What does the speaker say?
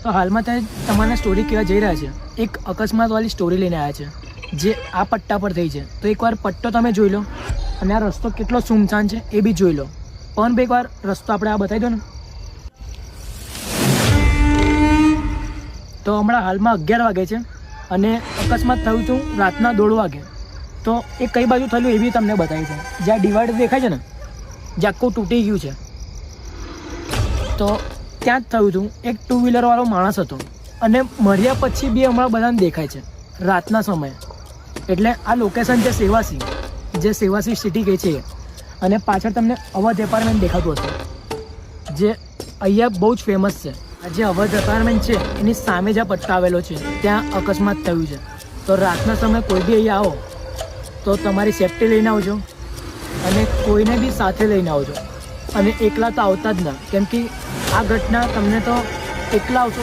તો હાલમાં તમને સ્ટોરી કહેવા જઈ રહ્યા છે. એક અકસ્માતવાળી સ્ટોરી લઈને આવ્યા છે જે આ પટ્ટા પર થઈ છે. તો એકવાર પટ્ટો તમે જોઈ લો અને આ રસ્તો કેટલો સુમસાન છે એ બી જોઈ લો. પણ ભાઈ એકવાર રસ્તો આપણે આ બતાવી દો ને. તો હમણાં હાલમાં 11 વાગે છે અને અકસ્માત થયું હતું રાતના 1:30 વાગે. તો એ કઈ બાજુ થયેલું એ બી તમને બતાવી છે. જ્યાં ડિવાઈડર દેખાય છે ને, જે આખું તૂટી ગયું છે, તો ત્યાં જ થયું હતું. એક 2 વ્હીલરવાળો માણસ હતો અને મર્યા પછી બી હમણાં બધાને દેખાય છે રાતના સમયે. એટલે આ લોકેશન છે સેવાસી, જે સેવાસી સિટી કહે છે. અને પાછળ તમને અવધ એપાર્ટમેન્ટ દેખાતું હશે, જે અહીંયા બહુ જ ફેમસ છે. આ જે અવધ એપાર્ટમેન્ટ છે એની સામે જ આ પટ્ટો આવેલો છે, ત્યાં અકસ્માત થયું છે. તો રાતના સમયે કોઈ બી અહીંયા આવો તો તમારી સેફ્ટી લઈને આવજો અને કોઈને બી સાથે લઈને આવજો. અને એકલા તો આવતા જ ના, કેમ કે આ ઘટના તમને તો એકલા આવશો